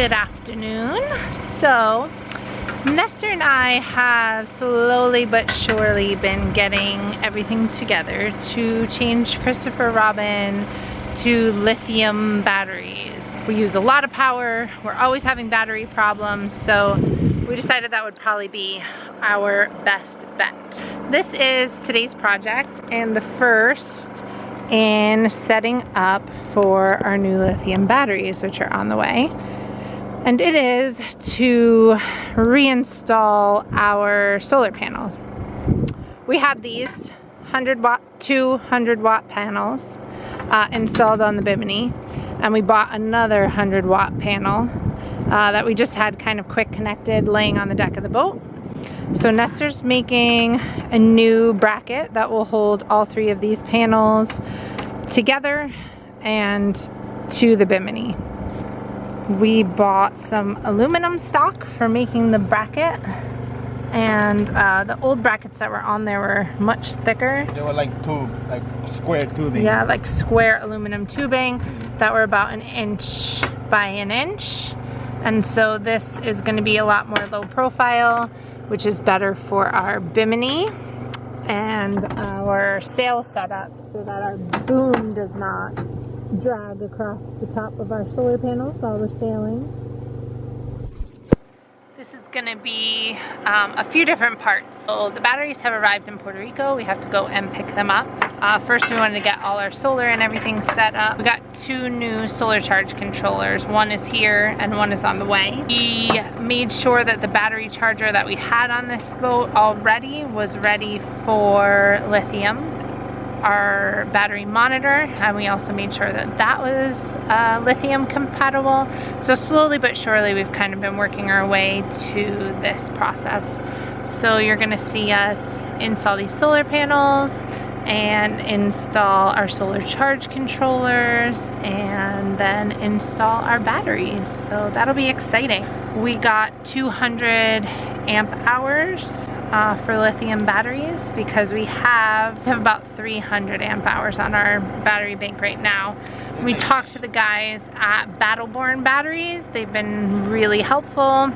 Good afternoon. So Nestor and I have slowly but surely been getting everything together to change Christopher Robin to lithium batteries. We use a lot of power, we're always having battery problems, so we decided that would probably be our best bet. This is today's project and the first in setting up for our new lithium batteries, which are on the way. And it is to reinstall our solar panels. We had these 200 watt panels installed on the Bimini, and we bought another 100 watt panel that we just had kind of quick connected laying on the deck of the boat. So Nestor's making a new bracket that will hold all three of these panels together and to the Bimini. We bought some aluminum stock for making the bracket, and the old brackets that were on there were much thicker. They were like square tubing. Yeah, like square aluminum tubing that were about 1 inch by 1 inch. And so this is going to be a lot more low profile, which is better for our Bimini and our sail setup so that our boom does not drag across the top of our solar panels while we're sailing. This is going to be a few different parts. So the batteries have arrived in Puerto Rico. We have to go and pick them up. First we wanted to get all our solar and everything set up. We got 2 new solar charge controllers. One is here and one is on the way. We made sure that the battery charger that we had on this boat already was ready for lithium. Our battery monitor, and we also made sure that that was lithium compatible. So slowly but surely we've kind of been working our way to this process. So you're gonna see us install these solar panels and install our solar charge controllers and then install our batteries. So that'll be exciting. We got 200 amp hours for lithium batteries because we have about 300 amp hours on our battery bank right now. We talked to the guys at Battleborn batteries. They've been really helpful,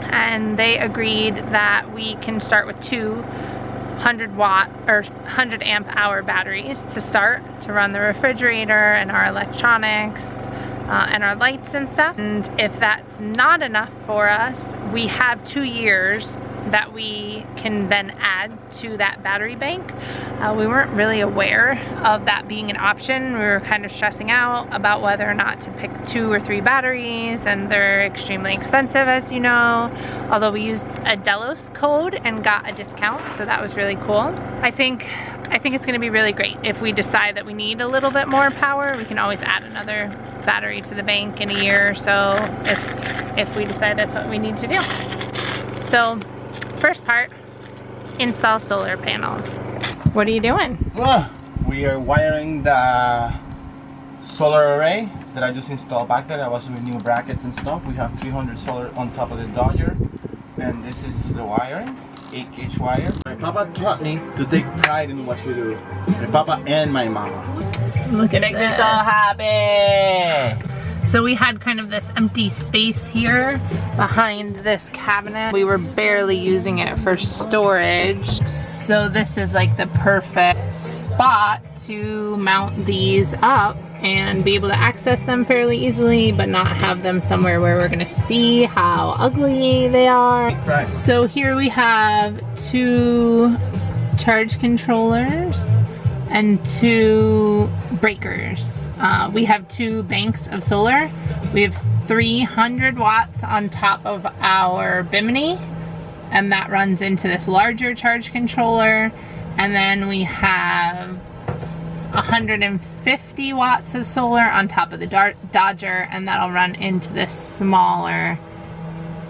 and they agreed that we can start with 200 watt or 100 amp hour batteries to start to run the refrigerator and our electronics and our lights and stuff. And if that's not enough for us, we have 2 years that we can then add to that battery bank. We weren't really aware of that being an option. We were kind of stressing out about whether or not to pick 2 or 3 batteries, and they're extremely expensive, as you know, although we used a Delos code and got a discount, so that was really cool. I think it's going to be really great. If we decide that we need a little bit more power, we can always add another battery to the bank in a year or so if we decide that's what we need to do. So first part, install solar panels. What are you doing? We are wiring the solar array that I just installed back there. I was doing new brackets and stuff. We have 300 solar on top of the Dodger, and this is the wiring, 8-gauge wire. My papa taught me to take pride in what you do. My papa and my mama. Look at it. Makes me so happy. So we had kind of this empty space here behind this cabinet. We were barely using it for storage. So this is like the perfect spot to mount these up and be able to access them fairly easily, but not have them somewhere where we're gonna see how ugly they are. Right. So here we have 2 charge controllers and 2 breakers. We have 2 banks of solar. We have 300 watts on top of our Bimini, and that runs into this larger charge controller. And then we have 150 watts of solar on top of the Dodger, and that'll run into this smaller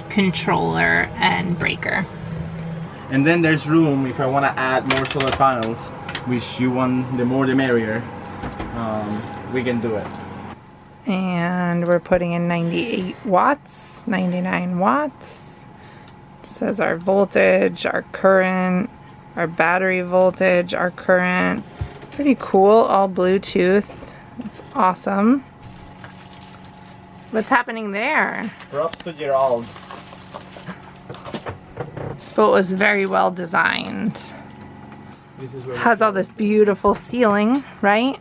controller and breaker. And then there's room if I want to add more solar panels, which you want, the more the merrier. We can do it. And we're putting in 98 watts, 99 watts. It says our voltage, our current, our battery voltage, our current. Pretty cool, all Bluetooth. It's awesome. What's happening there? Props to Gerald. This boat was very well designed. This is where Has all this beautiful ceiling, right?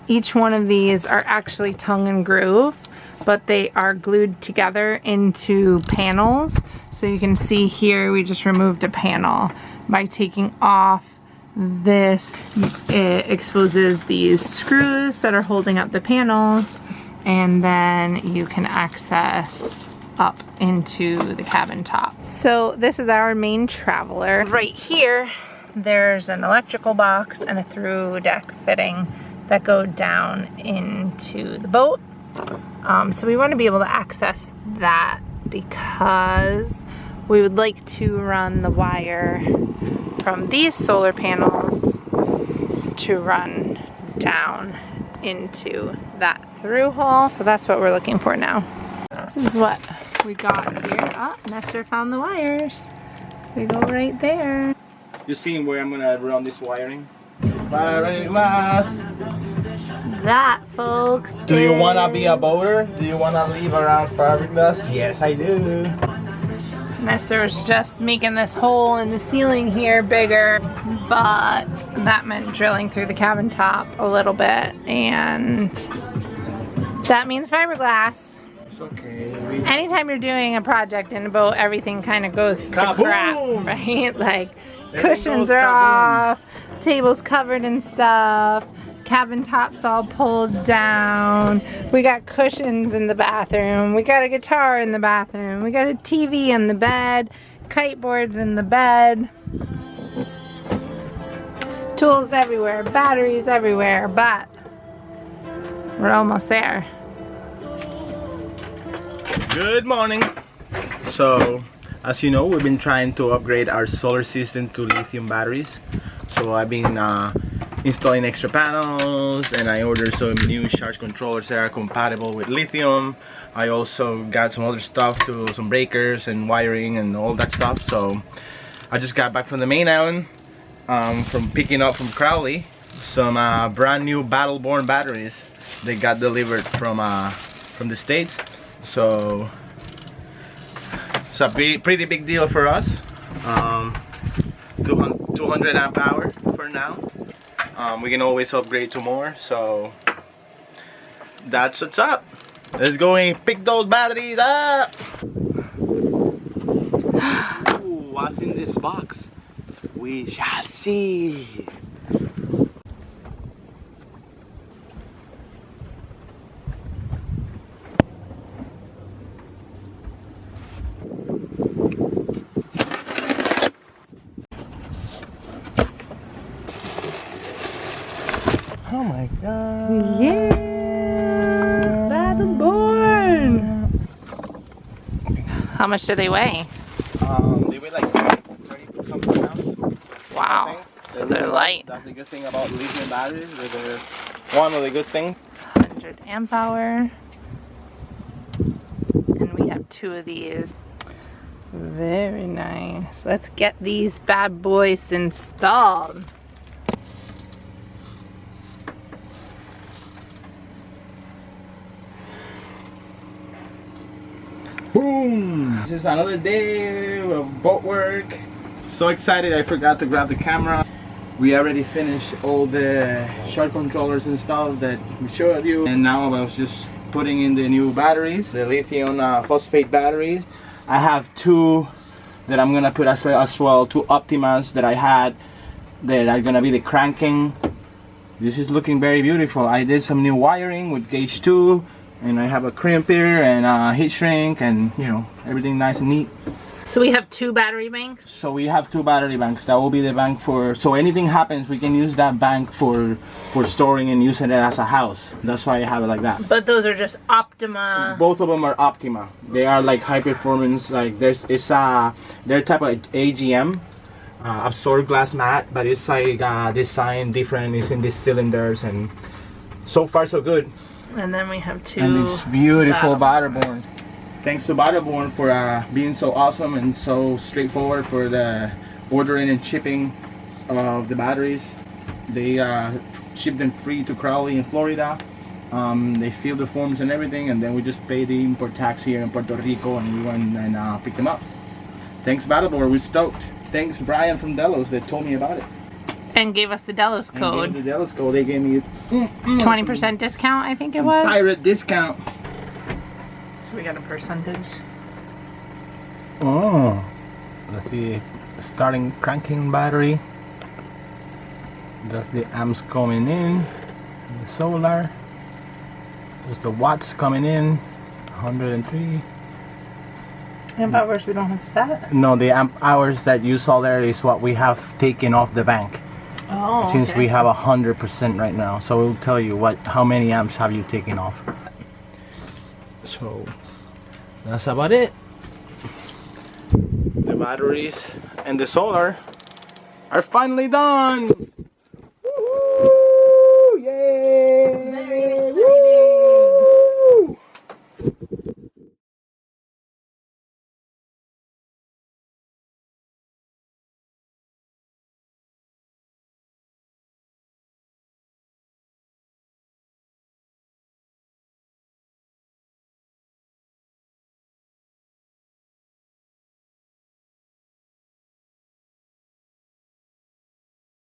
Each one of these are actually tongue and groove, but they are glued together into panels. So you can see here we just removed a panel. By taking off this, it exposes these screws that are holding up the panels, and then you can access up into the cabin top. So this is our main traveler. Right here, there's an electrical box and a through deck fitting that go down into the boat. So we want to be able to access that because we would like to run the wire from these solar panels to run down into that through hole. So that's what we're looking for now. This is what we got here. Oh, Nestor found the wires. They go right there. You seeing where I'm gonna run this wiring? Fiberglass. That, folks. Do you wanna be a boater? Do you wanna live around fiberglass? Yes, I do. Nestor's just making this hole in the ceiling here bigger, but that meant drilling through the cabin top a little bit, and that means fiberglass. It's okay. Anytime you're doing a project in a boat, everything kind of goes to Kaboom! crap, right? Like Everything cushions goes are kaboom. off, tables covered in stuff, cabin tops all pulled down. We got cushions in the bathroom. We got a guitar in the bathroom. We got a TV in the bed, kite boards in the bed. Tools everywhere, batteries everywhere, but we're almost there. Good morning. So, as you know, we've been trying to upgrade our solar system to lithium batteries. So I've been installing extra panels, and I ordered some new charge controllers that are compatible with lithium. I also got some other stuff, to some breakers and wiring and all that stuff. So I just got back from the main island, from picking up from Crowley some brand new Battleborn batteries. They got delivered from the States. So it's a pretty big deal for us. 200 amp hour for now. We can always upgrade to more, so that's what's up. Let's go and pick those batteries up. Ooh, what's in this box? We shall see. Oh my god. Yeah! Battleborn! How much do they weigh? They weigh like 30 something pounds. Wow. So they're light. That's the good thing about lithium batteries. They're one of the good things. 100 amp hour. And we have 2 of these. Very nice. Let's get these bad boys installed. Boom! This is another day of boat work. So excited, I forgot to grab the camera. We already finished all the charge controllers and stuff that we showed you. And now I was just putting in the new batteries, the lithium phosphate batteries. I have 2 that I'm gonna put as well, 2 Optimas that I had that are gonna be the cranking. This is looking very beautiful. I did some new wiring with gauge 2. And I have a crimper and a heat shrink, and you know, everything nice and neat. So we have 2 battery banks? So we have 2 battery banks. That will be the bank for, so anything happens, we can use that bank for storing and using it as a house. That's why I have it like that. But those are just Optima. Both of them are Optima. They are like high performance. Like their type of AGM, absorbed glass mat, but it's like design different. It's in these cylinders, and so far so good. And then we have 2. And it's beautiful Battleborn. Thanks to Battleborn for being so awesome and so straightforward for the ordering and shipping of the batteries. They ship them free to Crowley in Florida. They fill the forms and everything, and then we just pay the import tax here in Puerto Rico, and we went and pick them up. Thanks Battleborn, we're stoked. Thanks Brian from Delos that told me about it. And gave us the Delos code. And gave us the Delos code. They gave me 20% discount, I think it was. Pirate discount. So we got a percentage. Oh, let's see. Starting cranking battery. That's the amps coming in. The solar. There's the watts coming in. 103. Amp hours we don't have set. No, the amp hours that you saw there is what we have taken off the bank. Oh, since okay. we have 100% right now, so we'll tell you how many amps have you taken off. So that's about it. The batteries and the solar are finally done.